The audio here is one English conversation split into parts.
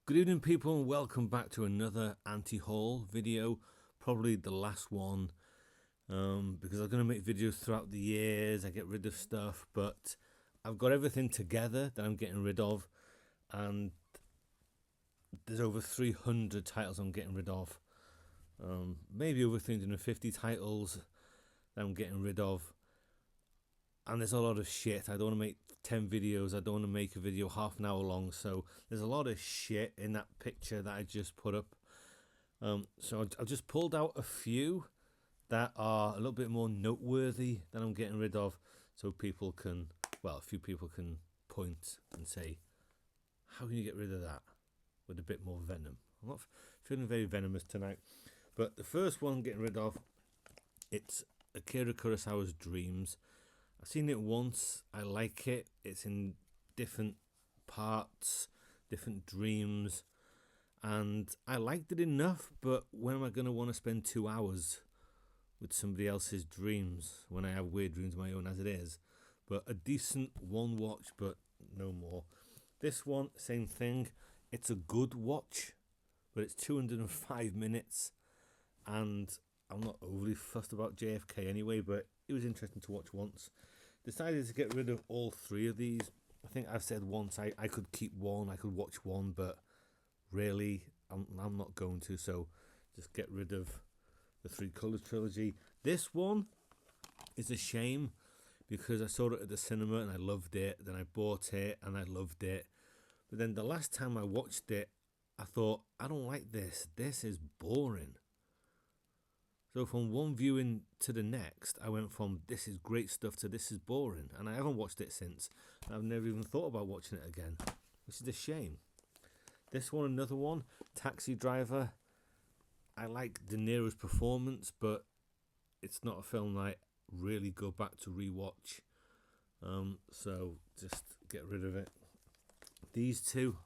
Good evening, people, and welcome back to another anti-haul video, probably the last one, because I'm going to make videos throughout the years. I get rid of stuff, but I've got everything together that I'm getting rid of, and there's over 300 titles I'm getting rid of, maybe over 350 titles that I'm getting rid of, and there's a lot of shit. I don't want to make 10 videos. I don't want to make a video half an hour long, so there's a lot of shit in that picture that I just put up. So I've just pulled out a few that are a little bit more noteworthy that I'm getting rid of, so people can, well, a few people can point and say, how can you get rid of that with a bit more venom? I'm not feeling very venomous tonight, but the first one I'm getting rid of, it's Akira Kurosawa's Dreams. I've seen it once. I like it. It's in different parts, different dreams, and I liked it enough, but when am I going to want to spend 2 hours with somebody else's dreams when I have weird dreams of my own as it is? But a decent one watch, but no more. This one, same thing. It's a good watch, but it's 205 minutes, and I'm not overly fussed about JFK anyway, but it was interesting to watch once. Decided to get rid of all three of these. I think I've said once I could keep one, I could watch one, but really I'm not going to, so just get rid of the Three Colors trilogy. This one is a shame because I saw it at the cinema and I loved it, then I bought it and I loved it, but then the last time I watched it I thought, I don't like this is boring. So from one viewing to the next, I went from this is great stuff to this is boring, and I haven't watched it since. I've never even thought about watching it again, which is a shame. This one, another one, Taxi Driver. I like De Niro's performance, but it's not a film I really go back to rewatch. So just get rid of it. These two,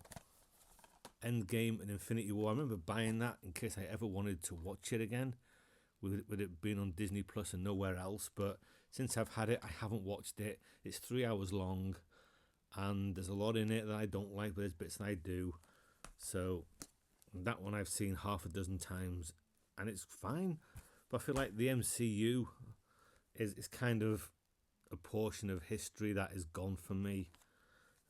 Endgame and Infinity War. I remember buying that in case I ever wanted to watch it again, with it being on Disney Plus and nowhere else, but since I've had it, I haven't watched it. It's 3 hours long, and there's a lot in it that I don't like, but there's bits that I do. So that one I've seen half a dozen times, and it's fine. But I feel like the MCU is kind of a portion of history that is gone for me.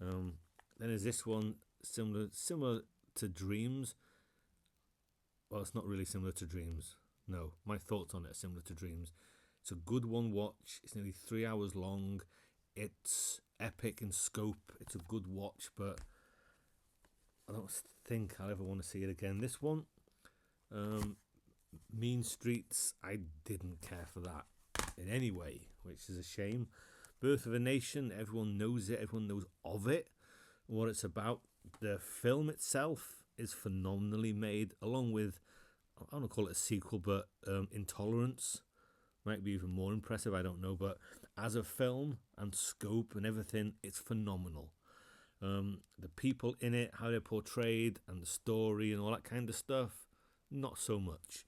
Then there's this one, similar to Dreams. Well, it's not really similar to Dreams. No, my thoughts on it are similar to Dreams. It's a good one watch. It's nearly 3 hours long. It's epic in scope. It's a good watch, but I don't think I'll ever want to see it again. This one, Mean Streets, I didn't care for that in any way, which is a shame. Birth of a Nation, everyone knows it. Everyone knows of it, what it's about. The film itself is phenomenally made, along with, I don't want to call it a sequel, but Intolerance might be even more impressive, I don't know, but as a film and scope and everything, it's phenomenal. The people in it, how they're portrayed, and the story and all that kind of stuff, not so much.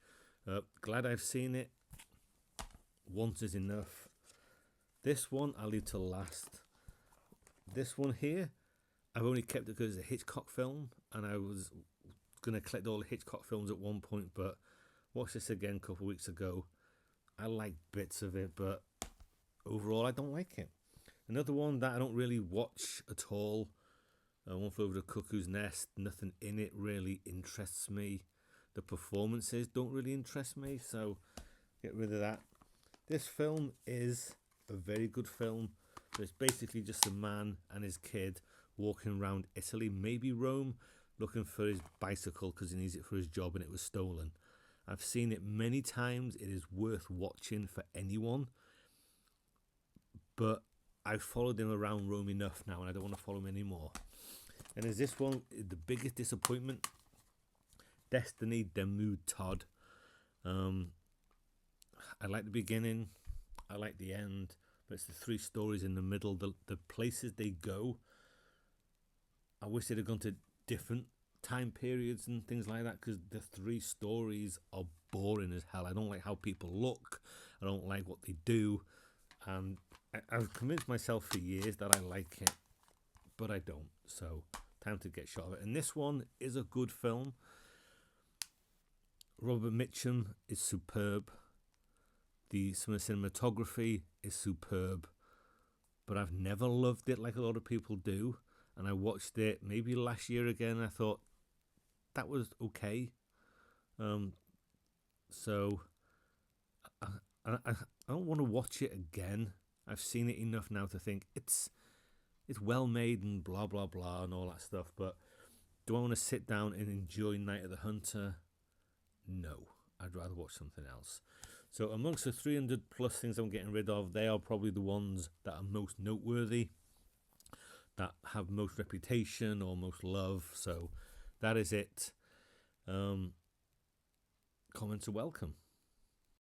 Glad I've seen it. Once is enough. This one I'll leave to last. This one here, I've only kept it because it's a Hitchcock film, and I was going to collect all the Hitchcock films at one point, but watched this again a couple of weeks ago. I like bits of it, but overall I don't like it. Another one that I don't really watch at all, One Flew Over the Cuckoo's Nest. Nothing in it really interests me. The performances don't really interest me, so get rid of that. This film is a very good film, but it's basically just a man and his kid walking around Italy, maybe Rome, looking for his bicycle because he needs it for his job and it was stolen. I've seen it many times. It is worth watching for anyone, but I've followed him around Rome enough now and I don't want to follow him anymore. And there's this one, the biggest disappointment, Destiny Demou Todd. I like the beginning, I like the end, but it's the three stories in the middle, the places they go. I wish they'd have gone to different time periods and things like that, because the three stories are boring as hell. I don't like how people look, I don't like what they do, and I've convinced myself for years that I like it, but I don't. So time to get shot of it. And this one is a good film. Robert Mitchum is superb. Some of the cinematography is superb. But I've never loved it like a lot of people do. And I watched it maybe last year again. And I thought that was okay. So I don't want to watch it again. I've seen it enough now to think it's well made and blah blah blah and all that stuff. But do I want to sit down and enjoy Night of the Hunter? No, I'd rather watch something else. So amongst the 300 plus things I'm getting rid of, they are probably the ones that are most noteworthy, that have most reputation or most love. So that is it. Comments are welcome.